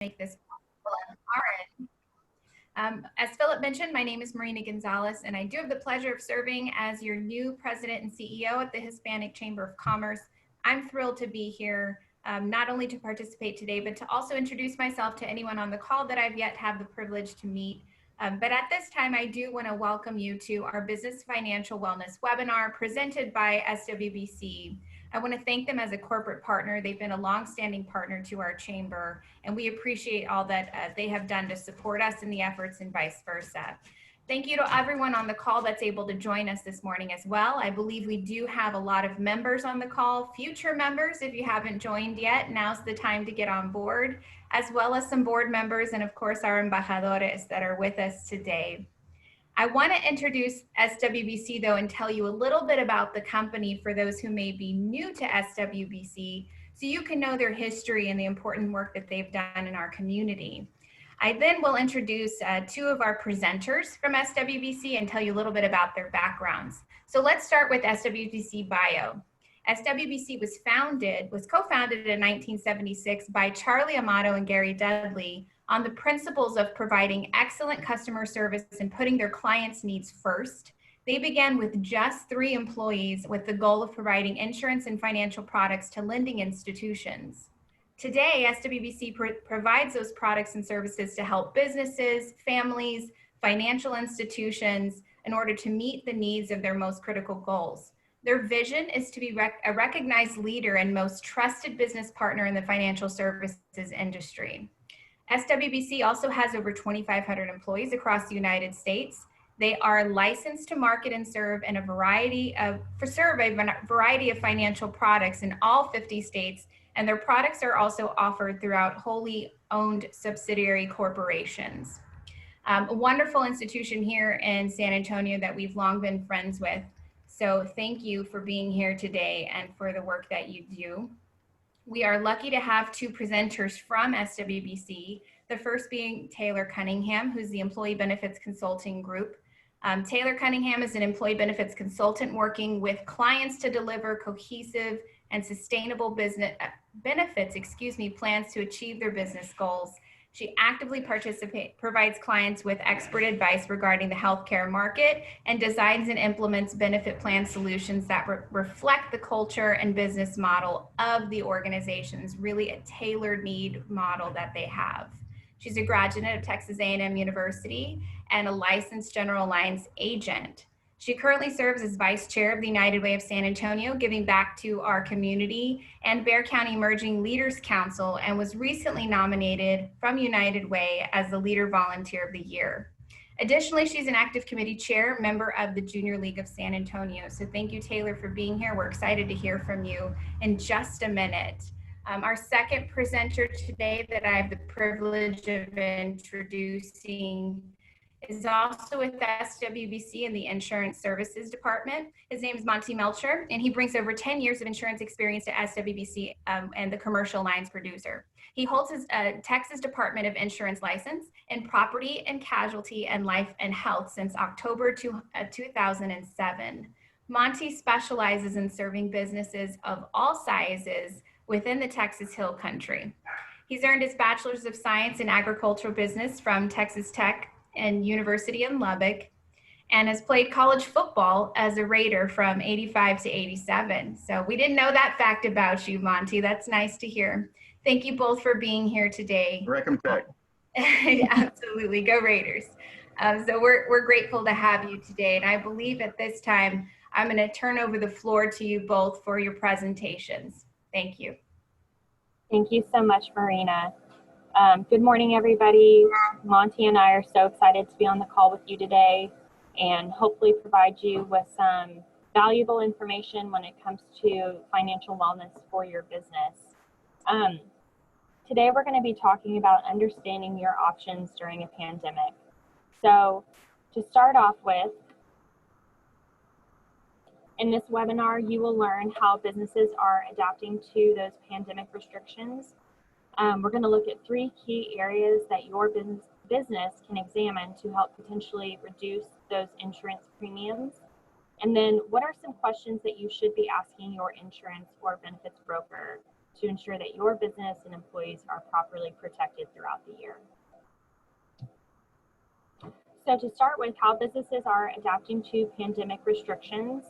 make this possible on our end. As Philip mentioned, my name is Marina Gonzalez, and I do have the pleasure of serving as your new president and CEO at the Hispanic Chamber of Commerce. I'm thrilled to be here, not only to participate today, but to also introduce myself to anyone on the call that I've yet had the privilege to meet. But at this time, I do want to welcome you to our Business Financial Wellness webinar presented by SWBC. I want to thank them as a corporate partner. They've been a longstanding partner to our chamber, and we appreciate all that they have done to support us in the efforts and vice versa. Thank you to everyone on the call that's able to join us this morning as well. I believe we do have a lot of members on the call, future members. If you haven't joined yet, now's the time to get on board, as well as some board members and of course our embajadores that are with us today. I want to introduce SWBC though and tell you a little bit about the company for those who may be new to SWBC so you can know their history and the important work that they've done in our community. I then will introduce two of our presenters from SWBC and tell you a little bit about their backgrounds. So let's start with SWBC bio. SWBC was co-founded in 1976 by Charlie Amato and Gary Dudley on the principles of providing excellent customer service and putting their clients' needs first. They began with just 3 employees with the goal of providing insurance and financial products to lending institutions. Today, SWBC provides those products and services to help businesses, families, financial institutions in order to meet the needs of their most critical goals. Their vision is to be a recognized leader and most trusted business partner in the financial services industry. SWBC also has over 2,500 employees across the United States. They are licensed to market and serve a variety of financial products in all 50 states, and their products are also offered throughout wholly owned subsidiary corporations. A wonderful institution here in San Antonio that we've long been friends with. So thank you for being here today and for the work that you do. We are lucky to have 2 presenters from SWBC, the first being Taylor Cunningham, who's the Employee Benefits Consulting Group. Taylor Cunningham is an employee benefits consultant working with clients to deliver cohesive and sustainable benefits plans to achieve their business goals. She actively provides clients with expert advice regarding the healthcare market and designs and implements benefit plan solutions that reflect the culture and business model of the organizations, really a tailored need model that they have. She's a graduate of Texas A&M University and a licensed general lines agent. She currently serves as vice chair of the United Way of San Antonio, giving back to our community, and Bexar County Emerging Leaders Council, and was recently nominated from United Way as the Leader Volunteer of the Year. Additionally, she's an active committee chair, member of the Junior League of San Antonio. So thank you, Taylor, for being here. We're excited to hear from you in just a minute. Our second presenter today that I have the privilege of introducing is also with SWBC in the Insurance Services Department. His name is Monty Melcher, and he brings over 10 years of insurance experience to SWBC and the commercial lines producer. He holds his Texas Department of Insurance license in property and casualty and life and health since October 2007. Monty specializes in serving businesses of all sizes within the Texas Hill Country. He's earned his Bachelor's of Science in Agricultural Business from Texas Tech and University in Lubbock, and has played college football as a Raider from 85 to 87. So we didn't know that fact about you, Monty. That's nice to hear. Thank you both for being here today. Recom Tech. Absolutely, go Raiders. So we're grateful to have you today. And I believe at this time, I'm going to turn over the floor to you both for your presentations. Thank you. Thank you so much, Marina. Good morning, everybody. Monty and I are so excited to be on the call with you today and hopefully provide you with some valuable information when it comes to financial wellness for your business. Today, we're going to be talking about understanding your options during a pandemic. So to start off with, in this webinar, you will learn how businesses are adapting to those pandemic restrictions. We're going to look at 3 key areas that your business can examine to help potentially reduce those insurance premiums. And then what are some questions that you should be asking your insurance or benefits broker to ensure that your business and employees are properly protected throughout the year. So to start with how businesses are adapting to pandemic restrictions,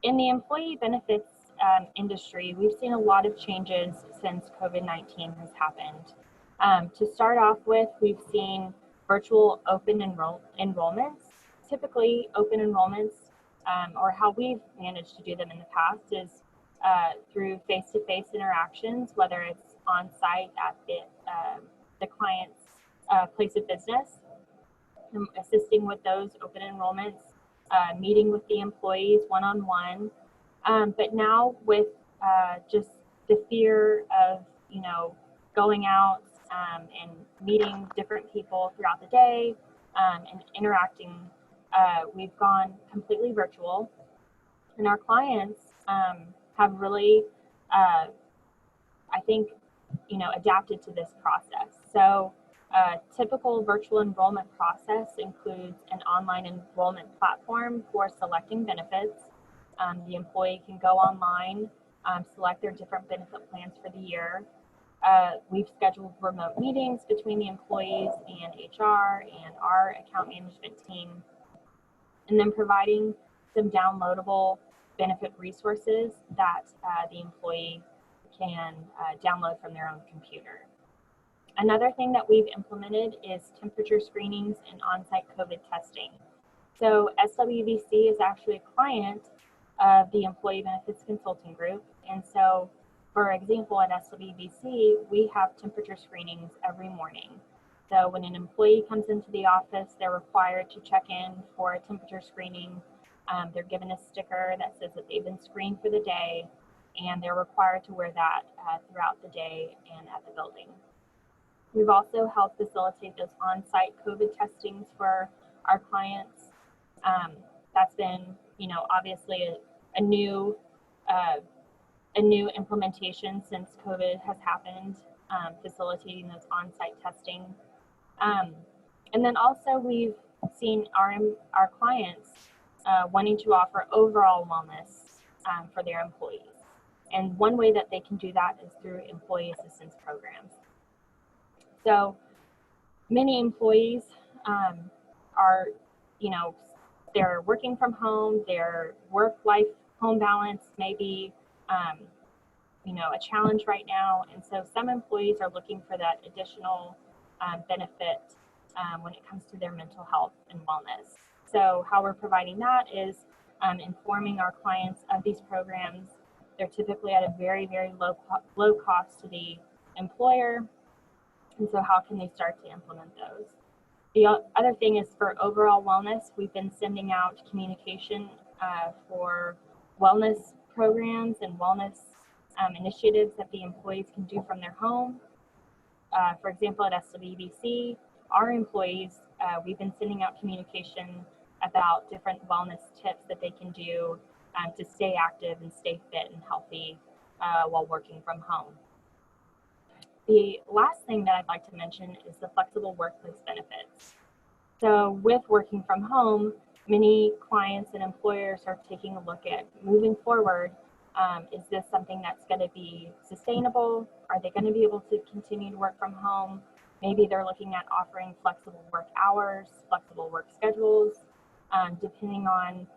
in the employee benefits industry, we've seen a lot of changes since COVID-19 has happened. To start off with, we've seen virtual open enrollments. Typically, open enrollments, or how we've managed to do them in the past, is through face-to-face interactions, whether it's on site at the client's place of business, assisting with those open enrollments, meeting with the employees one-on-one. But now with just the fear of, going out and meeting different people throughout the day and interacting, we've gone completely virtual. And our clients have really, I think, adapted to this process. So typical virtual enrollment process includes an online enrollment platform for selecting benefits. The employee can go online, select their different benefit plans for the year. We've scheduled remote meetings between the employees and HR and our account management team, and then providing some downloadable benefit resources that the employee can download from their own computer. Another thing that we've implemented is temperature screenings and on-site COVID testing. So SWBC is actually a client of the Employee Benefits Consulting Group. And so, for example, at SWBC, we have temperature screenings every morning. So when an employee comes into the office, they're required to check in for a temperature screening. They're given a sticker that says that they've been screened for the day, and they're required to wear that throughout the day and at the building. We've also helped facilitate those on-site COVID testings for our clients. That's been, obviously a new implementation since COVID has happened, facilitating those on-site testing. And then also we've seen our clients wanting to offer overall wellness for their employees. And one way that they can do that is through employee assistance programs. So many employees are, they're working from home, their work-life home balance may be, a challenge right now. And so some employees are looking for that additional benefit when it comes to their mental health and wellness. So how we're providing that is informing our clients of these programs. They're typically at a very, very low cost to the employer. And so how can they start to implement those? The other thing is for overall wellness, we've been sending out communication for wellness programs and wellness initiatives that the employees can do from their home. For example, at SWBC, our employees, we've been sending out communication about different wellness tips that they can do to stay active and stay fit and healthy while working from home. The last thing that I'd like to mention is the flexible workplace benefits. So with working from home, many clients and employers are taking a look at moving forward. Is this something that's going to be sustainable? Are they going to be able to continue to work from home? Maybe they're looking at offering flexible work hours, flexible work schedules, depending on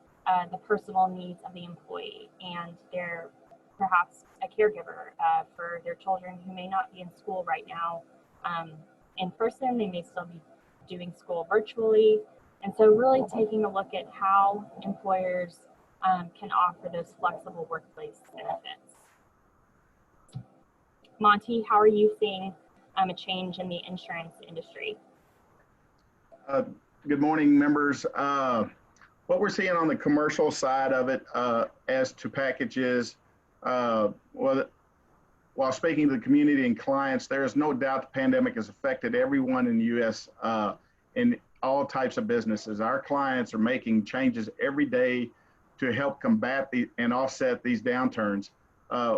the personal needs of the employee and their perhaps a caregiver for their children who may not be in school right now in person. They may still be doing school virtually. And so really taking a look at how employers can offer those flexible workplace benefits. Monty, how are you seeing a change in the insurance industry? Good morning, members. What we're seeing on the commercial side of it as to packages, well, while speaking to the community and clients, there is no doubt the pandemic has affected everyone in the U.S. In all types of businesses. Our clients are making changes every day to help combat and offset these downturns.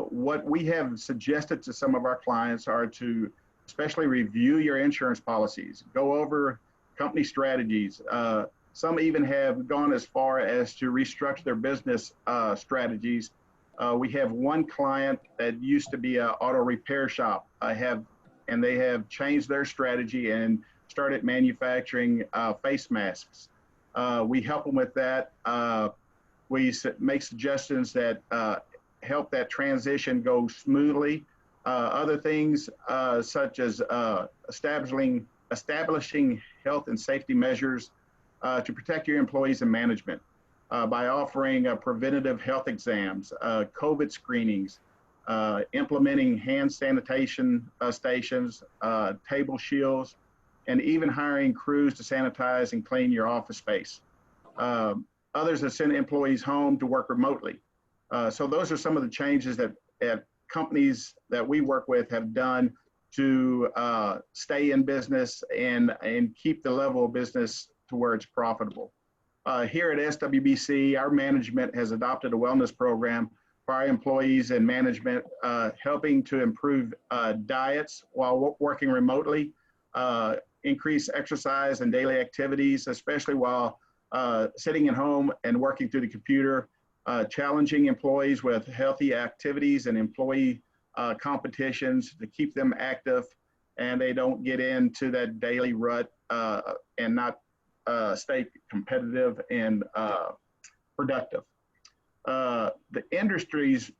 What we have suggested to some of our clients are to especially review your insurance policies, go over company strategies. Some even have gone as far as to restructure their business strategies We have one client that used to be an auto repair shop. And they have changed their strategy and started manufacturing face masks. We help them with that. We make suggestions that help that transition go smoothly. Other things such as establishing health and safety measures to protect your employees and management by offering preventative health exams, COVID screenings, implementing hand sanitation stations, table shields, and even hiring crews to sanitize and clean your office space. Others have sent employees home to work remotely. So those are some of the changes that companies that we work with have done to stay in business and keep the level of business to where it's profitable. Here at SWBC, our management has adopted a wellness program for our employees and management, helping to improve diets while working remotely, increase exercise and daily activities, especially while sitting at home and working through the computer, challenging employees with healthy activities and employee competitions to keep them active and they don't get into that daily rut and not stay competitive and productive. The industries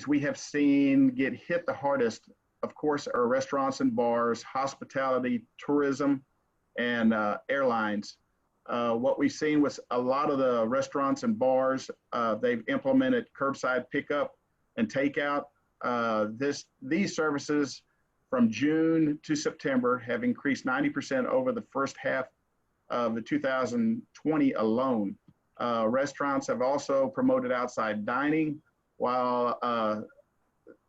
we have seen get hit the hardest, of course, are restaurants and bars, hospitality, tourism, and airlines. What we've seen with a lot of the restaurants and bars, they've implemented curbside pickup and takeout. These services from June to September have increased 90% over the first half of the 2020 alone. Restaurants have also promoted outside dining while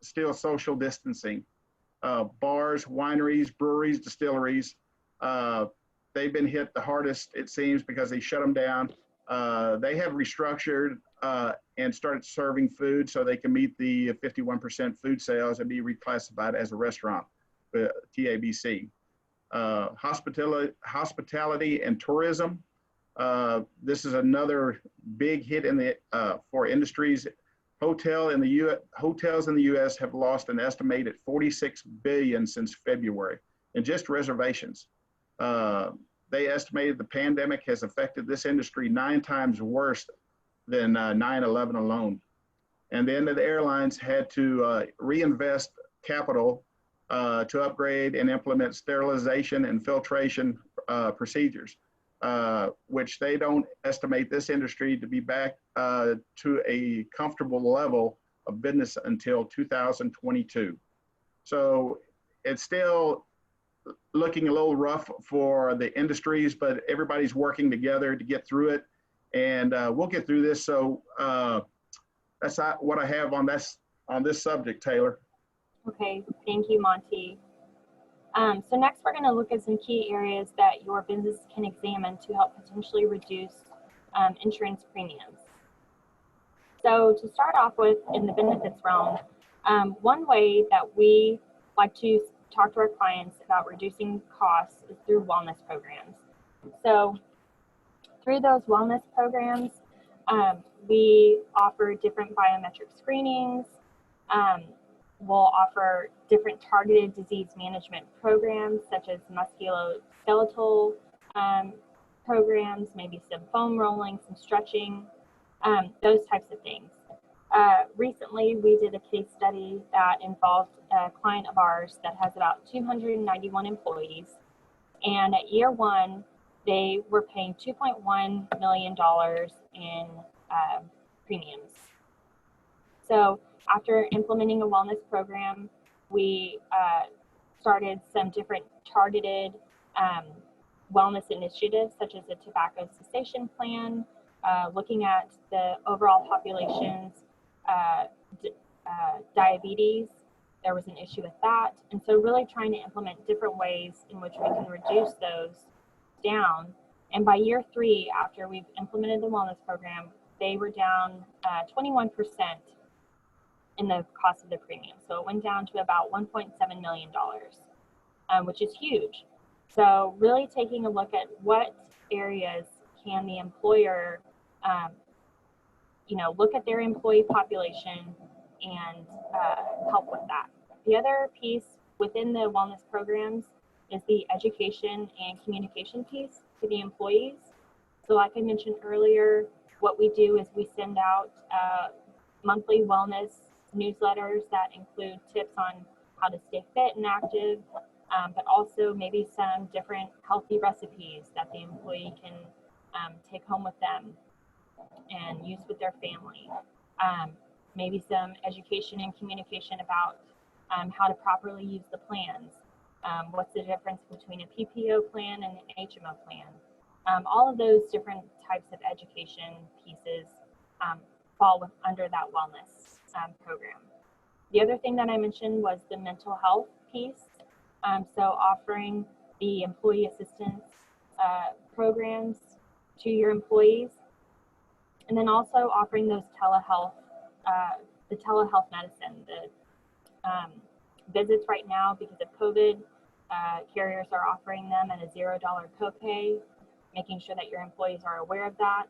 still social distancing. Bars, wineries, breweries, distilleries, they've been hit the hardest, it seems, because they shut them down. They have restructured and started serving food so they can meet the 51% food sales and be reclassified as a restaurant, TABC. Hospitality and tourism. This is another big hit in the for industries. Hotels in the U.S. have lost an estimated $46 billion since February in just reservations. They estimated the pandemic has affected this industry 9 times worse than 9/11 alone. And then the airlines had to reinvest capital to upgrade and implement sterilization and filtration procedures, which they don't estimate this industry to be back to a comfortable level of business until 2022. So it's still looking a little rough for the industries, but everybody's working together to get through it. And we'll get through this. So that's what I have on this subject, Taylor. Okay, thank you, Monty. So next we're going to look at some key areas that your business can examine to help potentially reduce insurance premiums. So to start off with, in the benefits realm, one way that we like to talk to our clients about reducing costs is through wellness programs. So through those wellness programs, we offer different biometric screenings. We'll offer different targeted disease management programs, such as musculoskeletal programs, maybe some foam rolling, some stretching, those types of things. Recently, we did a case study that involved a client of ours that has about 291 employees. And at year one, they were paying $2.1 million in premiums. So after implementing a wellness program, we started some different targeted wellness initiatives, such as a tobacco cessation plan, looking at the overall population's diabetes. There was an issue with that. And so really trying to implement different ways in which we can reduce those down. And by year 3, after we've implemented the wellness program, they were down 21% in the cost of the premium. So it went down to about $1.7 million, which is huge. So really taking a look at what areas can the employer look at their employee population and help with that. The other piece within the wellness programs is the education and communication piece to the employees. So like I mentioned earlier, what we do is we send out monthly wellness newsletters that include tips on how to stay fit and active, but also maybe some different healthy recipes that the employee can take home with them and use with their family. Maybe some education and communication about how to properly use the plans. What's the difference between a PPO plan and an HMO plan? All of those different types of education pieces fall under that wellness program. The other thing that I mentioned was the mental health piece. So offering the employee assistance programs to your employees, and then also offering those telehealth, the telehealth medicine, the visits right now because of COVID. Carriers are offering them at a $0 copay, making sure that your employees are aware of that.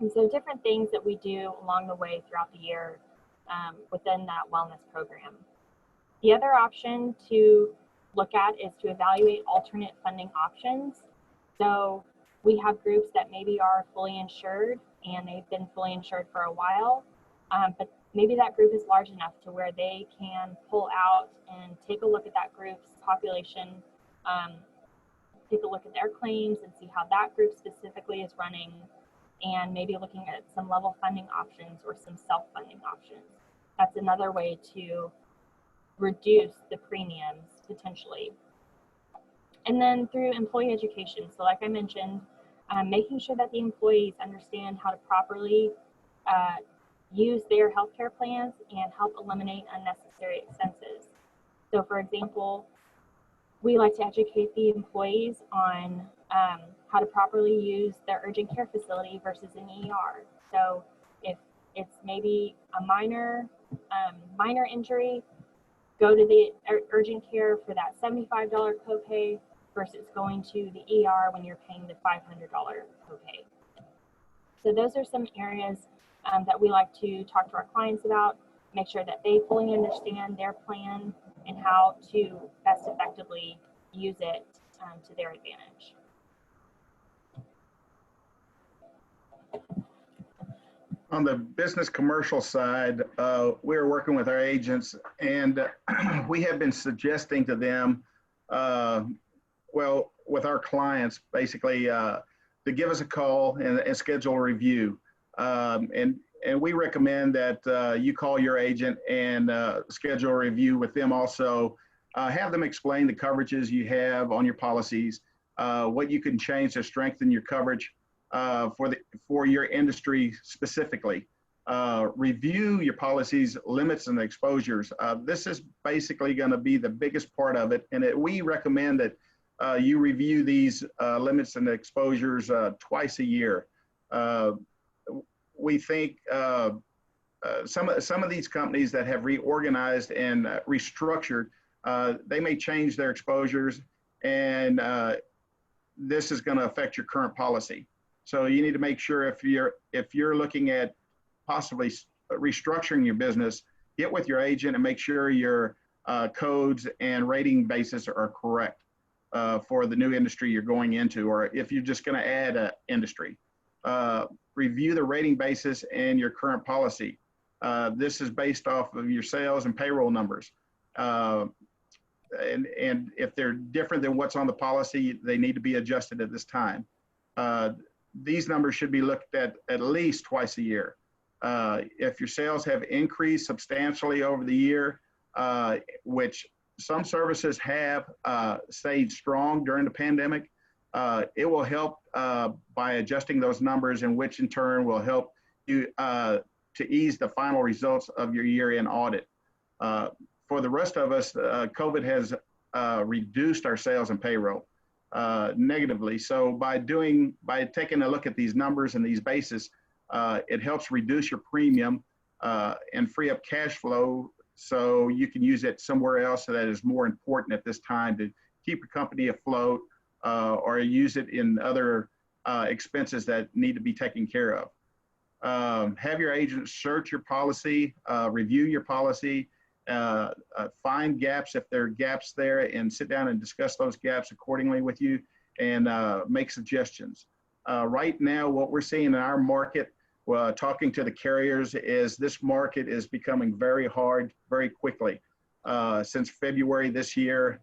And so different things that we do along the way throughout the year within that wellness program. The other option to look at is to evaluate alternate funding options. So we have groups that maybe are fully insured and they've been fully insured for a while, but maybe that group is large enough to where they can pull out and take a look at that group's population, take a look at their claims and see how that group specifically is running, and maybe looking at some level funding options or some self-funding options. That's another way to reduce the premiums potentially. And then through employee education. So like I mentioned, making sure that the employees understand how to properly use their healthcare plans and help eliminate unnecessary expenses. So for example, we like to educate the employees on how to properly use their urgent care facility versus an ER. So if it's maybe a minor injury, go to the urgent care for that $75 copay versus going to the ER when you're paying the $500 copay. So those are some areas that we like to talk to our clients about, make sure that they fully understand their plan and how to best effectively use it to their advantage. On the business commercial side, we're working with our agents, and we have been suggesting to them, well, with our clients, basically, to give us a call and schedule a review. And we recommend that you call your agent and schedule a review with them also. Have them explain the coverages you have on your policies, what you can change to strengthen your coverage for your industry specifically. Review your policies, limits, and exposures. This is basically going to be the biggest part of it, and we recommend that you review these limits and exposures twice a year. We think some of these companies that have reorganized and restructured, they may change their exposures, and this is going to affect your current policy. So you need to make sure if you're looking at possibly restructuring your business, get with your agent and make sure your codes and rating basis are correct for the new industry you're going into, or if you're just going to add an industry. Review the rating basis and your current policy. This is based off of your sales and payroll numbers. And if they're different than what's on the policy, they need to be adjusted at this time. These numbers should be looked at least twice a year. If your sales have increased substantially over the year, which some services have stayed strong during the pandemic, it will help by adjusting those numbers, and which in turn will help you to ease the final results of your year-end audit. For the rest of us, COVID has reduced our sales and payroll negatively. So by taking a look at these numbers and these bases, it helps reduce your premium and free up cash flow so you can use it somewhere else that is more important at this time to keep your company afloat, or use it in other expenses that need to be taken care of. Have your agent search your policy, review your policy, find gaps if there are gaps there, and sit down and discuss those gaps accordingly with you, and make suggestions. Right now, what we're seeing in our market, talking to the carriers, is this market is becoming very hard very quickly. Since February this year,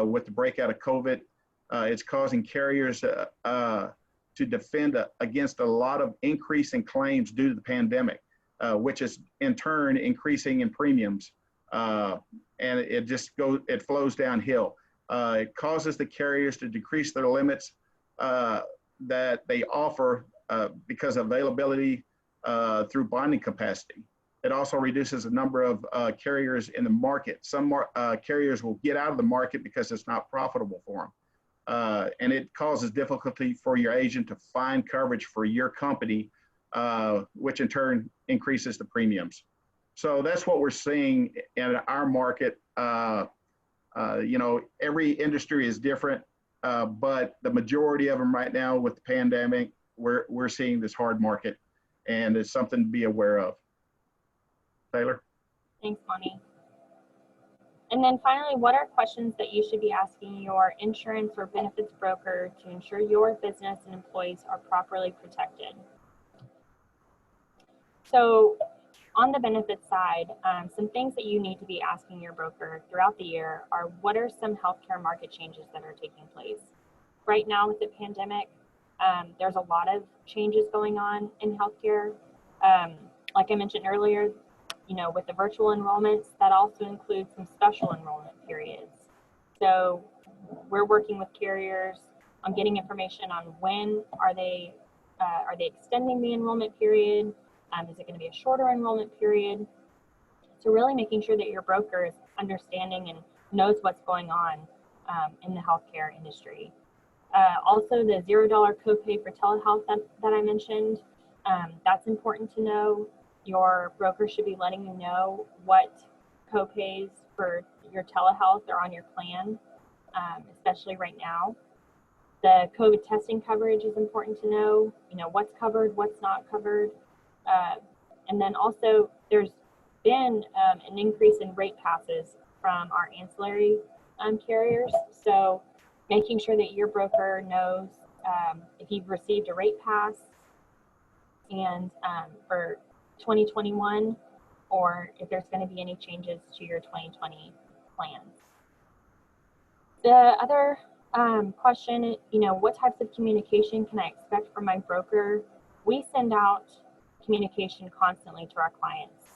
with the breakout of COVID, it's causing carriers to defend against a lot of increase in claims due to the pandemic, which is in turn increasing in premiums. And it flows downhill. It causes the carriers to decrease their limits that they offer because of availability through bonding capacity. It also reduces the number of carriers in the market. Some carriers will get out of the market because it's not profitable for them. And it causes difficulty for your agent to find coverage for your company, which in turn increases the premiums. So that's what we're seeing in our market. You know, every industry is different, but the majority of them right now with the pandemic, we're seeing this hard market, and it's something to be aware of. Taylor? Thanks, Monty. And then finally, what are questions that you should be asking your insurance or benefits broker to ensure your business and employees are properly protected? So on the benefits side, some things that you need to be asking your broker throughout the year are, what are some healthcare market changes that are taking place? Right now with the pandemic, there's a lot of changes going on in healthcare. Like I mentioned earlier, you know, with the virtual enrollments, that also includes some special enrollment periods. So we're working with carriers on getting information on when are they extending the enrollment period? Is it going to be a shorter enrollment period? So really making sure that your broker is understanding and knows what's going on in the healthcare industry. Also, the $0 copay for telehealth that I mentioned, that's important to know. Your broker should be letting you know what copays for your telehealth are on your plan, especially right now. The COVID testing coverage is important to know, you know, what's covered, what's not covered. And then also there's been an increase in rate passes from our ancillary carriers. So making sure that your broker knows if you've received a rate pass and for 2021, or if there's going to be any changes to your 2020 plans. The other question, you know, what types of communication can I expect from my broker? We send out communication constantly to our clients.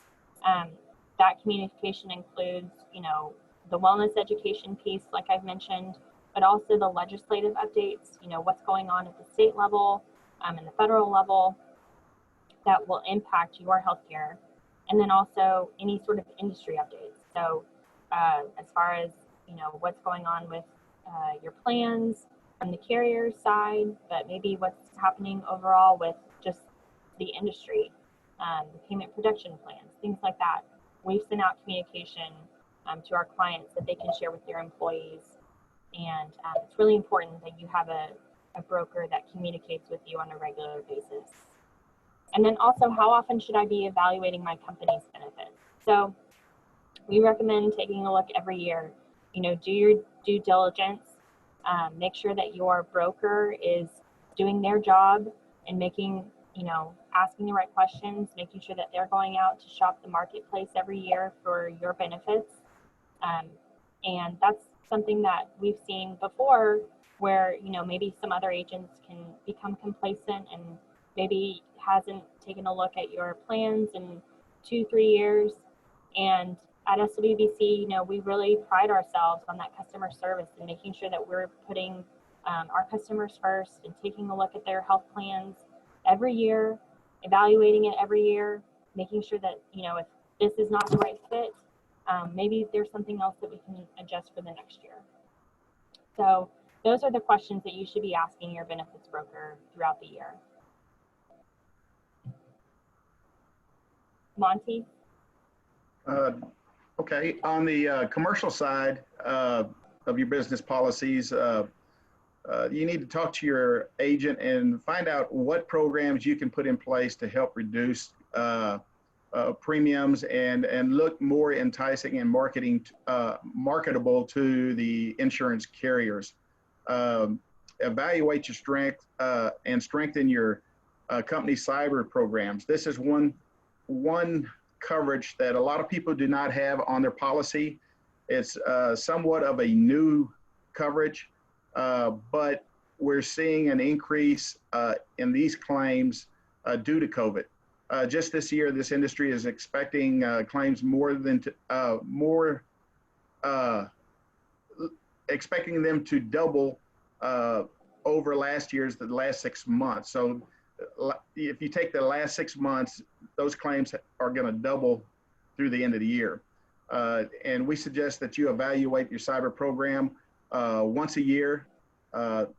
That communication includes, you know, the wellness education piece, like I've mentioned, but also the legislative updates, you know, what's going on at the state level and the federal level that will impact your healthcare, and then also any sort of industry updates. So as far as, you know, what's going on with your plans from the carrier side, but maybe what's happening overall with just the industry, the payment protection plans, things like that. We've sent out communication to our clients that they can share with their employees. And it's really important that you have a broker that communicates with you on a regular basis. And then also, how often should I be evaluating my company's benefits? So we recommend taking a look every year. You know, do your due diligence, make sure that your broker is doing their job and making, you know, asking the right questions, making sure that they're going out to shop the marketplace every year for your benefits. And that's something that we've seen before where, you know, maybe some other agents can become complacent and maybe hasn't taken a look at your plans in 2-3 years. And at SWBC, you know, we really pride ourselves on that customer service and making sure that we're putting our customers first and taking a look at their health plans every year, evaluating it every year, making sure that, you know, if this is not the right fit, maybe there's something else that we can adjust for the next year. So those are the questions that you should be asking your benefits broker throughout the year. Monty? Okay, on the commercial side of your business policies, you need to talk to your agent and find out what programs you can put in place to help reduce premiums and look more enticing and marketable to the insurance carriers. Evaluate your strength and strengthen your company cyber programs. This is one coverage that a lot of people do not have on their policy. It's somewhat of a new coverage, but we're seeing an increase in these claims due to COVID. Just this year, this industry is expecting claims expecting them to double over the last 6 months. So if you take the last 6 months, those claims are going to double through the end of the year. And we suggest that you evaluate your cyber program once a year.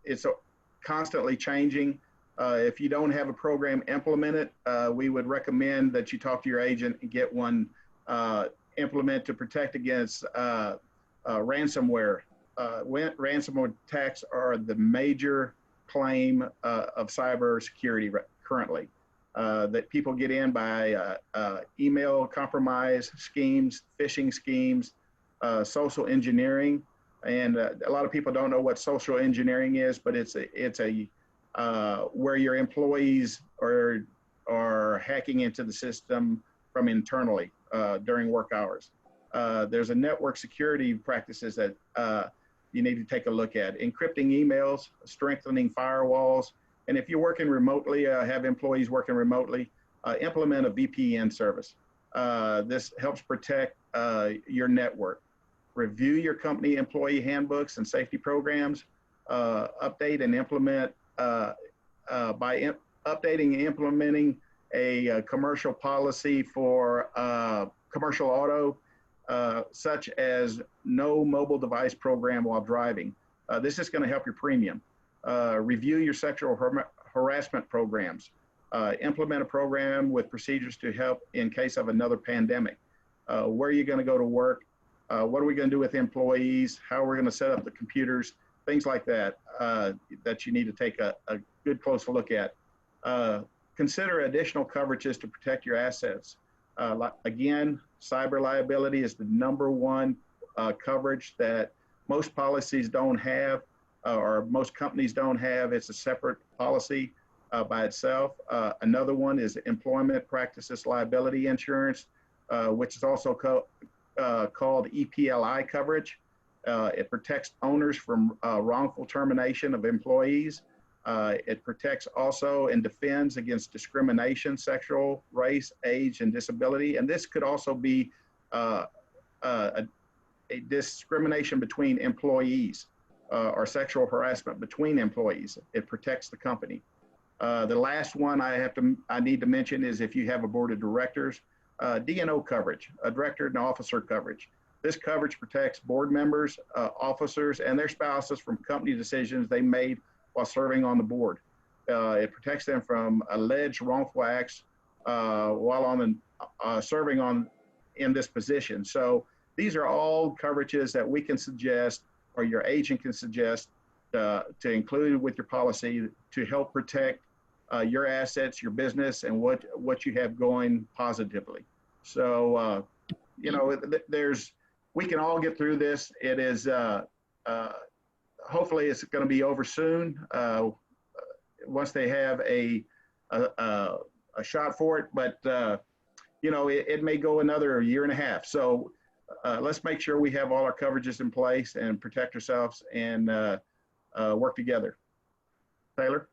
It's constantly changing. If you don't have a program implemented, we would recommend that you talk to your agent and get one implemented to protect against ransomware. Ransomware attacks are the major claim of cyber security currently. That people get in by email compromise schemes, phishing schemes, social engineering. And a lot of people don't know what social engineering is, but it's where your employees are hacking into the system from internally during work hours. There's a network security practices that you need to take a look at. Encrypting emails, strengthening firewalls, and if you're working remotely, have employees working remotely, implement a VPN service. This helps protect your network. Review your company employee handbooks and safety programs. Update and implement updating and implementing a commercial policy for commercial auto, such as no mobile device program while driving. This is going to help your premium. Review your sexual harassment programs. Implement a program with procedures to help in case of another pandemic. Where are you going to go to work? What are we going to do with employees? How are we going to set up the computers? Things like that, that you need to take a good close look at. Consider additional coverages to protect your assets. Again, cyber liability is the #1 coverage that most policies don't have, or most companies don't have. It's a separate policy by itself. Another one is employment practices liability insurance, which is also called EPLI coverage. It protects owners from wrongful termination of employees. It protects also and defends against discrimination, sexual, race, age, and disability. And this could also be a discrimination between employees or sexual harassment between employees. It protects the company. The last one I need to mention is if you have a board of directors, D&O coverage, a director and officer coverage. This coverage protects board members, officers, and their spouses from company decisions they made while serving on the board. It protects them from alleged wrongful acts while serving in this position. So these are all coverages that we can suggest, or your agent can suggest, to include with your policy to help protect your assets, your business, and what you have going positively. So, we can all get through this. It is, hopefully it's going to be over soon once they have a shot for it, but it may go another 1.5 years. So let's make sure we have all our coverages in place and protect ourselves and work together. Taylor?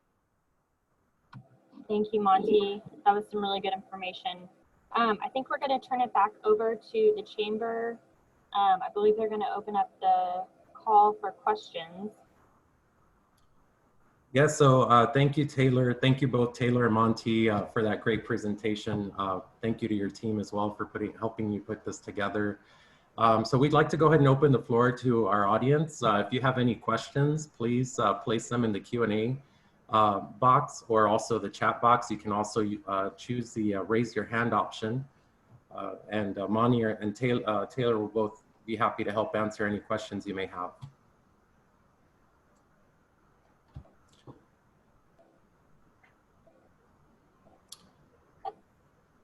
Thank you, Monty. That was some really good information. I think we're going to turn it back over to the chamber. I believe they're going to open up the call for questions. Yes, so thank you, Taylor. Thank you both, Taylor and Monty, for that great presentation. Thank you to your team as well for helping you put this together. So we'd like to go ahead and open the floor to our audience. If you have any questions, please place them in the Q&A box or also the chat box. You can also choose the raise your hand option. And Monty and Taylor will both be happy to help answer any questions you may have.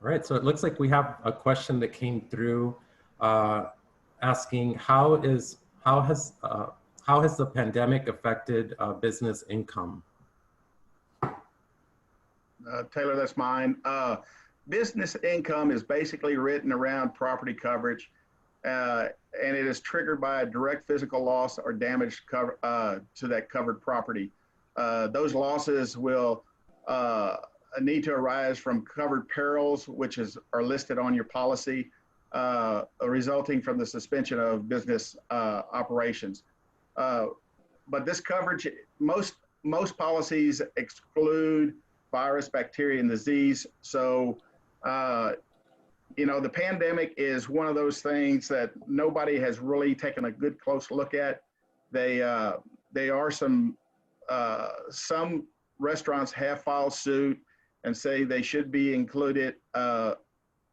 All right, so it looks like we have a question that came through asking how has the pandemic affected business income? Taylor, that's mine. Business income is basically written around property coverage, and it is triggered by a direct physical loss or damage to that covered property. Those losses will need to arise from covered perils, which are listed on your policy, resulting from the suspension of business operations. But this coverage, most policies exclude virus, bacteria, and disease. So, you know, the pandemic is one of those things that nobody has really taken a good close look at. They are some restaurants have filed suit and say they should be included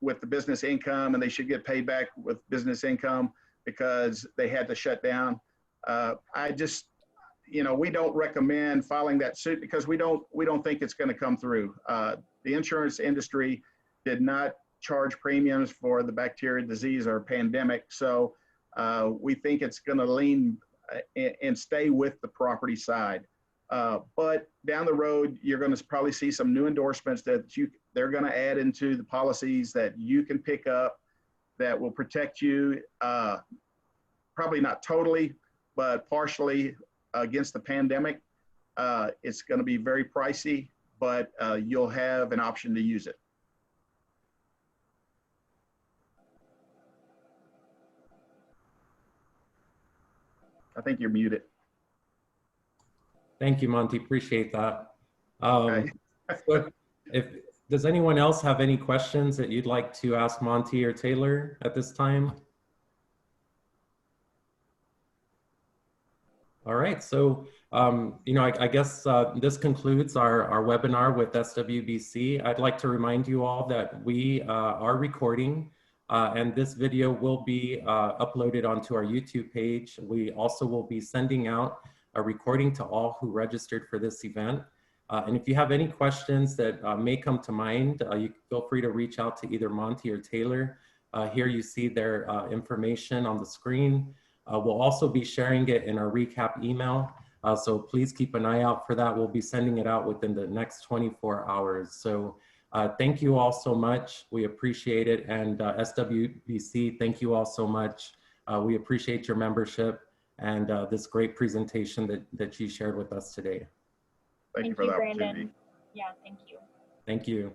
with the business income, and they should get paid back with business income because they had to shut down. You know, we don't recommend filing that suit because we don't think it's going to come through. The insurance industry did not charge premiums for the bacteria, disease, or pandemic, so we think it's going to lean and stay with the property side. But down the road, you're going to probably see some new endorsements that they're going to add into the policies that you can pick up that will protect you, probably not totally, but partially against the pandemic. It's going to be very pricey, but you'll have an option to use it. I think you're muted. Thank you, Monty. Appreciate that. Okay. So does anyone else have any questions that you'd like to ask Monty or Taylor at this time? All right, so you know, I guess this concludes our webinar with SWBC. I'd like to remind you all that we are recording and this video will be uploaded onto our YouTube page. We also will be sending out a recording to all who registered for this event. And if you have any questions that may come to mind, you feel free to reach out to either Monty or Taylor. Here you see their information on the screen. We'll also be sharing it in our recap email. So please keep an eye out for that. We'll be sending it out within the next 24 hours. So thank you all so much. We appreciate it. And SWBC, thank you all so much. We appreciate your membership and this great presentation that you shared with us today. Thank you for the opportunity. Brandon. Yeah, thank you. Thank you.